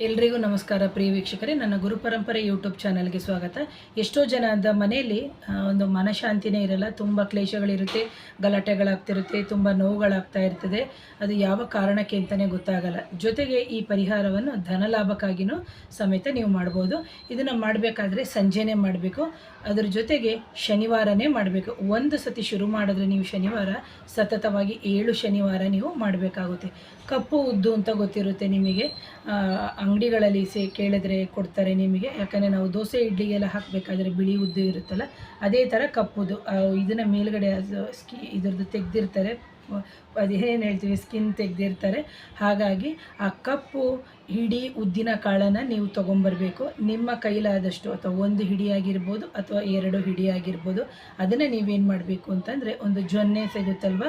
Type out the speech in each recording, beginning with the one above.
ಎಲ್ರಿಗೂ ನಮಸ್ಕಾರ ಪ್ರಿಯ ವೀಕ್ಷಕರೇ, ನನ್ನ ಗುರುಪರಂಪರೆ ಯೂಟ್ಯೂಬ್ ಚಾನಲ್ಗೆ ಸ್ವಾಗತ. ಎಷ್ಟೋ ಜನದ ಮನೆಯಲ್ಲಿ ಒಂದು ಮನಃಶಾಂತಿನೇ ಇರಲ್ಲ, ತುಂಬ ಕ್ಲೇಶಗಳಿರುತ್ತೆ, ಗಲಾಟೆಗಳಾಗ್ತಿರುತ್ತೆ, ತುಂಬ ನೋವುಗಳಾಗ್ತಾ ಇರ್ತದೆ. ಅದು ಯಾವ ಕಾರಣಕ್ಕೆ ಅಂತಲೇ ಗೊತ್ತಾಗಲ್ಲ. ಜೊತೆಗೆ ಈ ಪರಿಹಾರವನ್ನು ಧನಲಾಭಕ್ಕಾಗಿಯೂ ಸಮೇತ ನೀವು ಮಾಡ್ಬೋದು. ಇದನ್ನು ಮಾಡಬೇಕಾದ್ರೆ ಸಂಜೆನೇ ಮಾಡಬೇಕು. ಅದರ ಜೊತೆಗೆ ಶನಿವಾರನೇ ಮಾಡಬೇಕು. ಒಂದು ಸತಿ ಶುರು ಮಾಡಿದ್ರೆ ನೀವು ಶನಿವಾರ ಸತತವಾಗಿ 7 ಶನಿವಾರ ನೀವು ಮಾಡಬೇಕಾಗುತ್ತೆ. ಕಪ್ಪು ಉದ್ದು ಅಂತ ಗೊತ್ತಿರುತ್ತೆ ನಿಮಗೆ, ಅಂಗಡಿಗಳಲ್ಲಿ ಕೇಳಿದ್ರೆ ಕೊಡ್ತಾರೆ ನಿಮಗೆ. ಯಾಕಂದರೆ ನಾವು ದೋಸೆ ಇಡ್ಲಿಗೆಲ್ಲ ಹಾಕಬೇಕಾದ್ರೆ ಬಿಳಿ ಉದ್ದು ಇರುತ್ತಲ್ಲ, ಅದೇ ಥರ ಕಪ್ಪುದು ಇದನ್ನು ಮೇಲ್ಗಡೆ ಇದ್ರದ್ದು ತೆಗೆದಿರ್ತಾರೆ, ಅದೇನು ಹೇಳ್ತೀವಿ ಸ್ಕಿನ್ ತೆಗೆದಿರ್ತಾರೆ. ಹಾಗಾಗಿ ಆ ಕಪ್ಪು ಹಿಡಿ ಉದ್ದಿನ ಕಾಳನ್ನು ನೀವು ತೊಗೊಂಬರಬೇಕು. ನಿಮ್ಮ ಕೈಲಾದಷ್ಟು, ಅಥವಾ 1 ಹಿಡಿ ಆಗಿರ್ಬೋದು ಅಥವಾ 2 ಹಿಡಿ ಆಗಿರ್ಬೋದು. ಅದನ್ನು ನೀವೇನು ಮಾಡಬೇಕು ಅಂತಂದರೆ, ಒಂದು ಜೊನ್ನೆ ಸಿಗುತ್ತಲ್ವ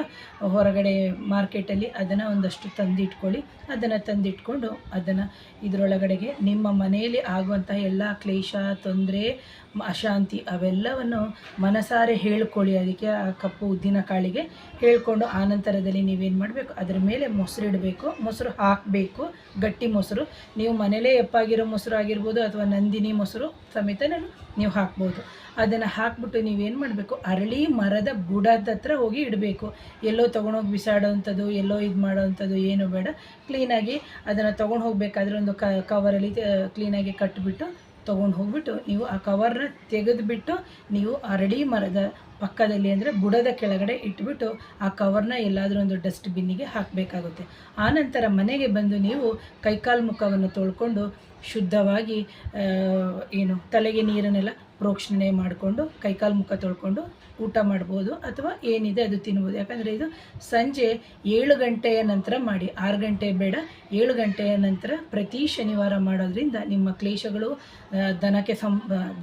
ಹೊರಗಡೆ ಮಾರ್ಕೆಟಲ್ಲಿ, ಅದನ್ನು ಒಂದಷ್ಟು ತಂದಿಟ್ಕೊಳ್ಳಿ. ಅದನ್ನು ತಂದಿಟ್ಕೊಂಡು ಅದನ್ನು ಇದರೊಳಗಡೆಗೆ ನಿಮ್ಮ ಮನೆಯಲ್ಲಿ ಆಗುವಂತಹ ಎಲ್ಲ ಕ್ಲೇಶ, ತೊಂದರೆ, ಅಶಾಂತಿ ಅವೆಲ್ಲವನ್ನು ಮನಸಾರೆ ಹೇಳ್ಕೊಳ್ಳಿ. ಅದಕ್ಕೆ ಆ ಕಪ್ಪು ಉದ್ದಿನ ಕಾಳಿಗೆ ಹೇಳ್ಕೊಂಡು ಆನಂತರದಲ್ಲಿ ನೀವೇನು ಮಾಡಬೇಕು, ಅದರ ಮೇಲೆ ಮೊಸರು ಇಡಬೇಕು. ಮೊಸರು ಹಾಕಬೇಕು, ಗಟ್ಟಿ ಮೊಸರು. ನೀವು ಮನೇಲೇ ಎಪ್ಪಾಗಿರೋ ಮೊಸರು ಆಗಿರ್ಬೋದು ಅಥವಾ ನಂದಿನಿ ಮೊಸರು ಸಮೇತ ನೀವು ಹಾಕ್ಬೋದು. ಅದನ್ನು ಹಾಕ್ಬಿಟ್ಟು ನೀವೇನು ಮಾಡಬೇಕು, ಅರಳಿ ಮರದ ಬುಡದ ಹತ್ರ ಹೋಗಿ ಇಡಬೇಕು. ಎಲ್ಲೋ ತೊಗೊಂಡೋಗಿ ಬಿಸಾಡೋವಂಥದ್ದು, ಎಲ್ಲೋ ಇದು ಮಾಡೋವಂಥದ್ದು ಏನು ಬೇಡ. ಕ್ಲೀನಾಗಿ ಅದನ್ನು ತೊಗೊಂಡು ಹೋಗಬೇಕಾದ್ರೆ ಒಂದು ಕವರಲ್ಲಿ ಕ್ಲೀನಾಗಿ ಕಟ್ಟಿಬಿಟ್ಟು ತೊಗೊಂಡು ಹೋಗ್ಬಿಟ್ಟು ನೀವು ಆ ಕವರ್ನ ತೆಗೆದುಬಿಟ್ಟು ನೀವು ಅರಳಿ ಮರದ ಪಕ್ಕದಲ್ಲಿ, ಅಂದರೆ ಬುಡದ ಕೆಳಗಡೆ ಇಟ್ಬಿಟ್ಟು ಆ ಕವರ್ನ ಎಲ್ಲಾದರೂ ಒಂದು ಡಸ್ಟ್ಬಿನ್ನಿಗೆ ಹಾಕಬೇಕಾಗುತ್ತೆ. ಆನಂತರ ಮನೆಗೆ ಬಂದು ನೀವು ಕೈಕಾಲು ಮುಖವನ್ನು ತೊಳ್ಕೊಂಡು ಶುದ್ಧವಾಗಿ ತಲೆಗೆ ನೀರನ್ನೆಲ್ಲ ಪ್ರೋಕ್ಷಣೆ ಮಾಡಿಕೊಂಡು ಕೈಕಾಲು ಮುಖ ತೊಳ್ಕೊಂಡು ಊಟ ಮಾಡ್ಬೋದು, ಅಥವಾ ಏನಿದೆ ಅದು ತಿನ್ಬೋದು. ಯಾಕಂದರೆ ಇದು ಸಂಜೆ 7 ಗಂಟೆಯ ನಂತರ ಮಾಡಿ, 6 ಗಂಟೆ ಬೇಡ, 7 ಗಂಟೆಯ ನಂತರ ಪ್ರತಿ ಶನಿವಾರ ಮಾಡೋದ್ರಿಂದ ನಿಮ್ಮ ಕ್ಲೇಶಗಳು,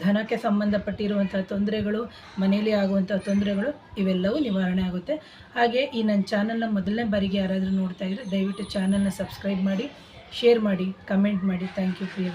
ಧನಕ್ಕೆ ಸಂಬಂಧಪಟ್ಟಿರುವಂಥ ತೊಂದರೆಗಳು, ಮನೆಯಲ್ಲಿ ಆಗುವಂಥ ತೊಂದರೆಗಳು ಇವೆಲ್ಲವೂ ನಿವಾರಣೆ ಆಗುತ್ತೆ. ಹಾಗೆ ಈ ನನ್ನ ಚಾನಲ್ನ ಮೊದಲನೇ ಬಾರಿಗೆ ಯಾರಾದರೂ ನೋಡ್ತಾ ಇದ್ದರೆ ದಯವಿಟ್ಟು ಚಾನಲ್ನ ಸಬ್ಸ್ಕ್ರೈಬ್ ಮಾಡಿ, ಶೇರ್ ಮಾಡಿ, ಕಮೆಂಟ್ ಮಾಡಿ. Thank you Priya.